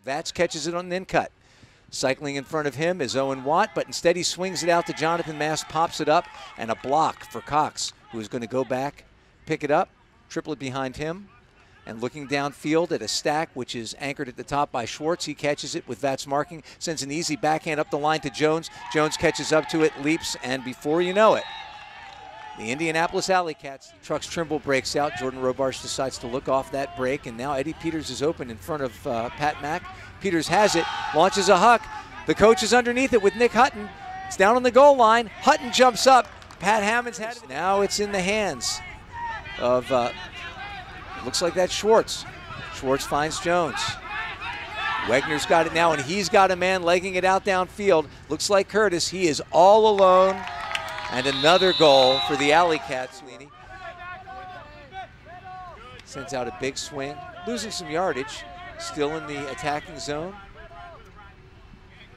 Vats catches it on the in cut. Cycling in front of him is Owen Watt, but instead he swings it out to Jonathan Mast, pops it up, and a block for Cox, who is going to go back, pick it up, triplet behind him, and looking downfield at a stack which is anchored at the top by Schwartz. He catches it with Vats marking, sends an easy backhand up the line to Jones. Jones catches up to it, leaps, and before you know it, the Indianapolis AlleyCats. Trucks Trimble breaks out. Jordan Robarch decides to look off that break, and now Eddie Peters is open in front of Pat Mack. Peters has it, launches a huck. The coach is underneath it with Nick Hutton. It's down on the goal line. Hutton jumps up. Pat Hammond's had it. Now it's in the hands of, looks like that's Schwartz. Schwartz finds Jones. Wegner's got it now, and he's got a man legging it out downfield. Looks like Curtis. He is all alone. And another goal for the AlleyCats. Sends out a big swing, losing some yardage, still in the attacking zone.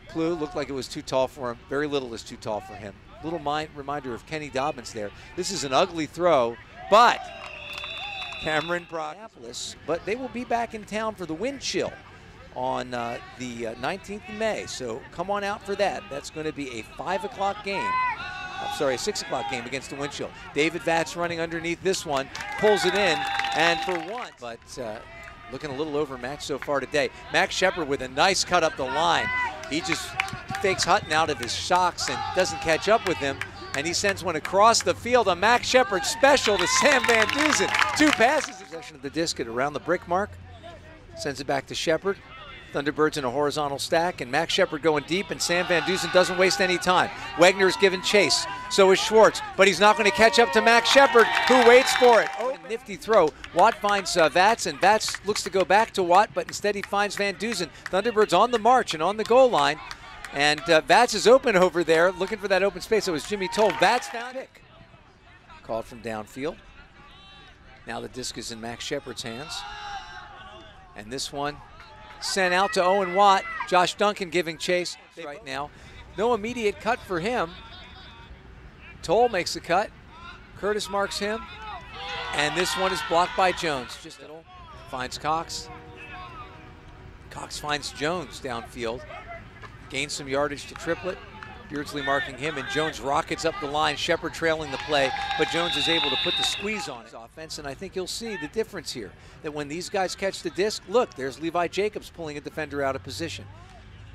Plew looked like it was too tall for him. Very little is too tall for him. Little reminder of Kenny Dobbins there. This is an ugly throw, but Cameron Brock. But they will be back in town for the wind chill on the 19th of May. So come on out for that. That's going to be a 5 o'clock game. I'm sorry, a 6 o'clock game against the wind chill. David Vats running underneath this one, pulls it in, and for one, but looking a little overmatched so far today. Max Shepard with a nice cut up the line. He just fakes Hutton out of his shocks and doesn't catch up with him, and he sends one across the field. A Max Shepard special to Sam Van Duzen. 2 passes. Possession of the disc at around the brick mark. Sends it back to Shepard. Thunderbirds in a horizontal stack, and Max Shepard going deep, and Sam Van Duzen doesn't waste any time. Wegner's given chase, so is Schwartz, but he's not going to catch up to Max Shepard, who waits for it. Oh, nifty throw. Watt finds Vats, and Vats looks to go back to Watt, but instead he finds Van Duzen. Thunderbirds on the march and on the goal line, and Vats is open over there, looking for that open space. It was Jimmy Toll. Vats found it. Called from downfield. Now the disc is in Max Shepard's hands, and this one sent out to Owen Watt. Josh Duncan giving chase right now. No immediate cut for him. Toll makes the cut. Curtis marks him. And this one is blocked by Jones. Just little. Finds Cox. Cox finds Jones downfield. Gains some yardage to triplet. Beardsley marking him, and Jones rockets up the line. Shepard trailing the play, but Jones is able to put the squeeze on his offense, and I think you'll see the difference here. That when these guys catch the disc, look, there's Levi Jacobs pulling a defender out of position.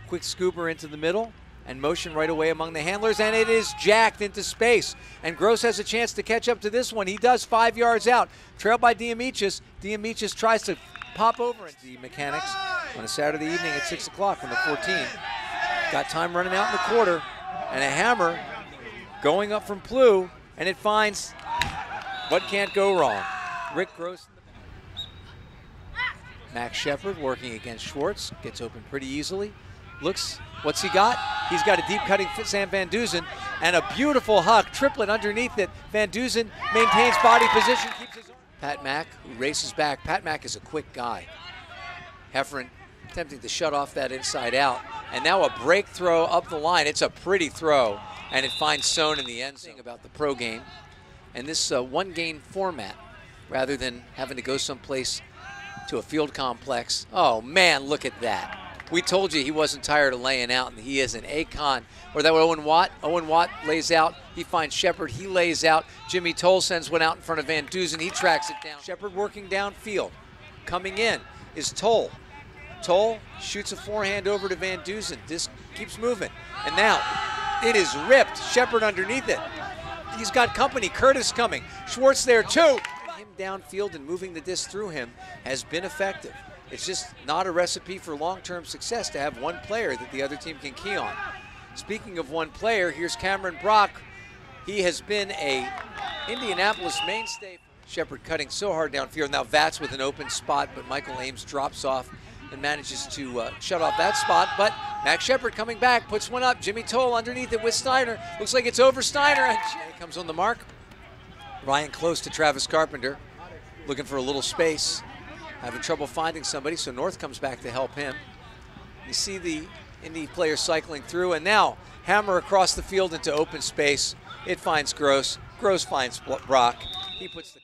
Quick scooper into the middle, and motion right away among the handlers, and it is jacked into space. And Gross has a chance to catch up to this one. He does 5 yards out. Trailed by Diamichis. Diamichis tries to pop over into the Mechanix on a Saturday evening at 6 o'clock on the 14th. Got time running out in the quarter. And a hammer going up from Plew, and it finds what can't go wrong. Rick Gross. Max Shepard working against Schwartz, gets open pretty easily. Looks, what's he got? He's got a deep cutting Sam Van Duzen, and a beautiful huck, triplet underneath it. Van Duzen maintains body position, keeps his own. Pat Mack, who races back. Pat Mack is a quick guy. Heffron attempting to shut off that inside out. And now a break throw up the line. It's a pretty throw, and it finds Sohn in the end zone. About the pro game and this one-game format, rather than having to go someplace to a field complex. Oh man, look at that. We told you he wasn't tired of laying out, and he is an Akon. Or that Owen Watt. Owen Watt lays out. He finds Shepard. He lays out. Jimmy Toll sends one out in front of Van Duzen. He tracks it down. Shepard working downfield. Coming in is Toll. Toll shoots a forehand over to Van Duzen. Disc keeps moving. And now it is ripped. Shepard underneath it. He's got company. Curtis coming. Schwartz there too. Him downfield and moving the disc through him has been effective. It's just not a recipe for long-term success to have one player that the other team can key on. Speaking of one player, here's Cameron Brock. He has been a Indianapolis mainstay. Shepard cutting so hard downfield. Now Vats with an open spot, but Michael Ames drops off and manages to shut off that spot. But Max Shepard coming back, puts one up. Jimmy Toll underneath it with Steiner. Looks like it's over Steiner, and he comes on the mark. Ryan close to Travis Carpenter, looking for a little space. Having trouble finding somebody, so North comes back to help him. You see the Indy player cycling through, and now hammer across the field into open space. It finds Gross. Gross finds Brock. He puts the